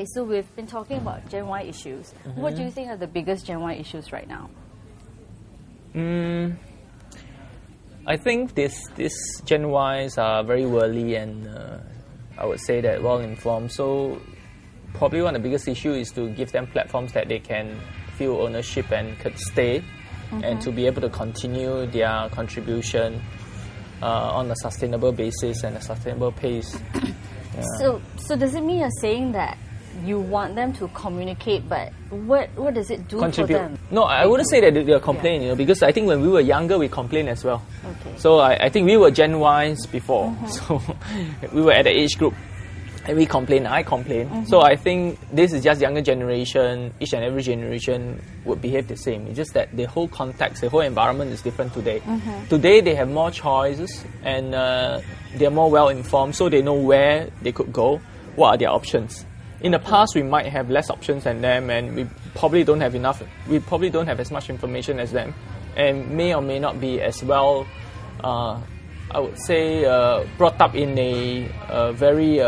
Okay, so we've been talking about Gen Y issues. What do you think are the biggest Gen Y issues right now? I think this Gen Ys are very worldly and I would say that well-informed. So probably one of the biggest issues is to give them platforms that they can feel ownership and could stay and to be able to continue their contribution on a sustainable basis and a sustainable pace. So does it mean you're saying that you want them to communicate, but what does it do for them? No, I wouldn't say that they're complaining, because I think when we were younger, we complained as well. Okay. So I think we were Gen Ys before. So we were at the age group and we complained, I complained. So I think this is just younger generation, each and every generation would behave the same. It's just that the whole context, the whole environment is different today. Today they have more choices and they're more well informed, so they know where they could go, what are their options. In the past, we might have less options than them, and we probably don't have as much information as them, and may or may not be as well, I would say, brought up in a very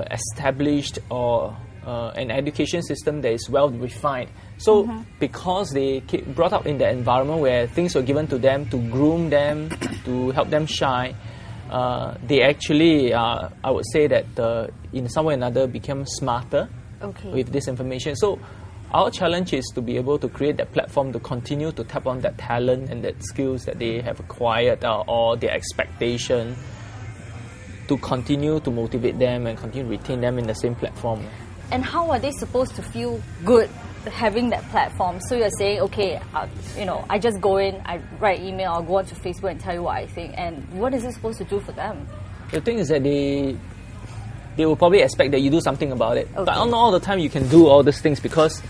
established or an education system that is well refined. So because they brought up in the environment where things were given to them to groom them, to help them shine, they actually, I would say that in some way or another became smarter with this information. So our challenge is to be able to create that platform to continue to tap on that talent and that skills that they have acquired or their expectation, to continue to motivate them and continue to retain them in the same platform. And how are they supposed to feel good having that platform? So you're saying, okay, I just go in, I write email, I'll go onto Facebook and tell you what I think. And what is it supposed to do for them? The thing is that they will probably expect that you do something about it. But not all the time you can do all these things, because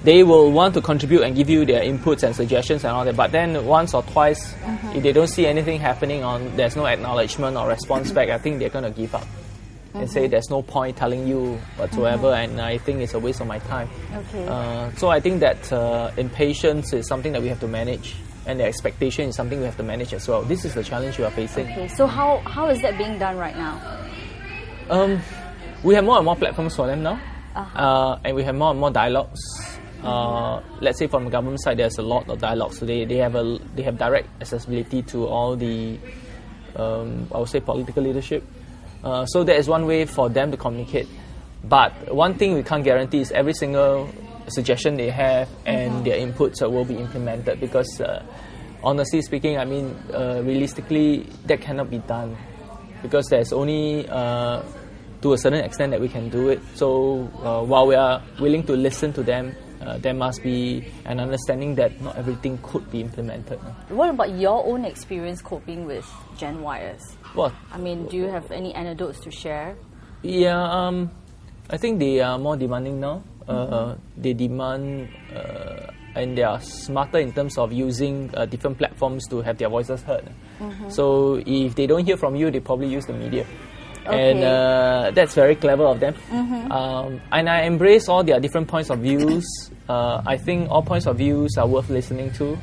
they will want to contribute and give you their inputs and suggestions and all that. But then once or twice, if they don't see anything happening, there's no acknowledgement or response back, I think they're going to give up. And say there's no point telling you whatsoever, and I think it's a waste of my time. So I think that impatience is something that we have to manage, and the expectation is something we have to manage as well. This is the challenge we are facing. Okay, so how is that being done right now? We have more and more platforms for them now, and we have more and more dialogues. Let's say from the government side, there's a lot of dialogues. So they have direct accessibility to all the, I would say, political leadership. So that is one way for them to communicate. But one thing we can't guarantee is every single suggestion they have and their inputs will be implemented, because honestly speaking, I mean, realistically, that cannot be done, because there's only to a certain extent that we can do it. So while we are willing to listen to them, there must be an understanding that not everything could be implemented. What about your own experience coping with Gen Yers? What? I mean, do you have any anecdotes to share? Yeah, I think they are more demanding now. They demand and they are smarter in terms of using different platforms to have their voices heard. So if they don't hear from you, they probably use the media. And that's very clever of them. And I embrace all their different points of views. I think all points of views are worth listening to.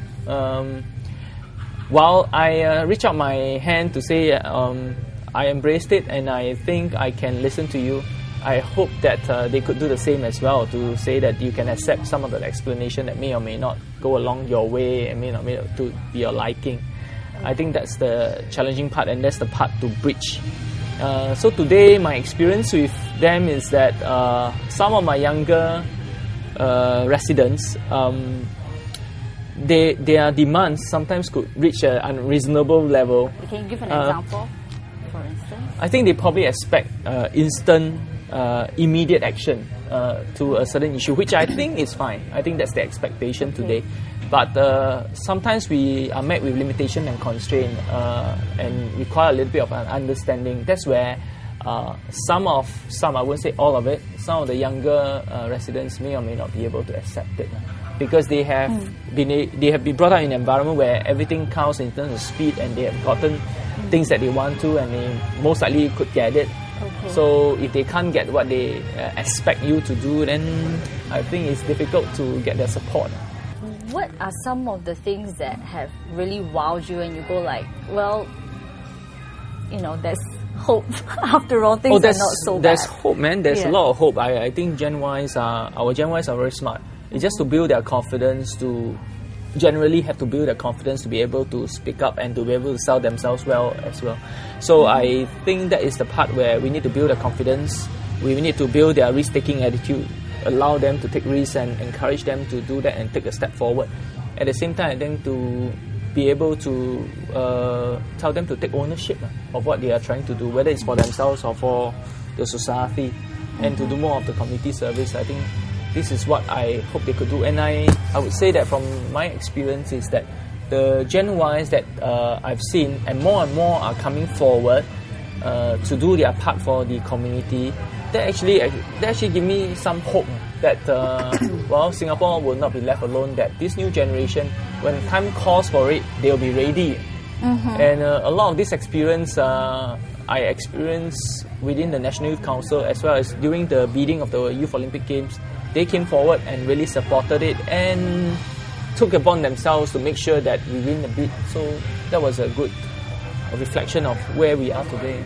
While I reach out my hand to say I embraced it and I think I can listen to you, I hope that they could do the same as well, to say that you can accept some of the explanation that may or may not go along your way and may not to be your liking. I think that's the challenging part, and that's the part to bridge. So today, my experience with them is that some of my younger residents, their demands sometimes could reach an unreasonable level. Can you give an example, for instance? I think they probably expect instant, immediate action to a certain issue, which I think is fine. I think that's the expectation today. But sometimes we are met with limitation and constraint and require a little bit of an understanding. That's where some, I won't say all of it, some of the younger residents may or may not be able to accept it. Because they have been brought up in an environment where everything counts in terms of speed, and they have gotten things that they want to, and they most likely could get it. So if they can't get what they expect you to do, then I think it's difficult to get their support. What are some of the things that have really wowed you and you go like, well, there's hope. After all, things are not so bad. There's hope, man. There's a lot of hope. I think our Gen Ys are very smart. It's just to build their confidence, to generally have to build their confidence to be able to speak up and to be able to sell themselves well as well. So I think that is the part where we need to build their confidence. We need to build their risk-taking attitude, allow them to take risks and encourage them to do that and take a step forward. At the same time, I think to be able to tell them to take ownership of what they are trying to do, whether it's for themselves or for the society, and to do more of the community service. I think this is what I hope they could do. And I would say that from my experience is that the Gen Ys that I've seen, and more are coming forward to do their part for the community, that actually give me some hope that Singapore will not be left alone, that this new generation, when time calls for it, they'll be ready. And a lot of this experience I experienced within the National Youth Council, as well as during the bidding of the Youth Olympic Games. They came forward and really supported it and took upon themselves to make sure that we win the bid. So that was a good reflection of where we are today.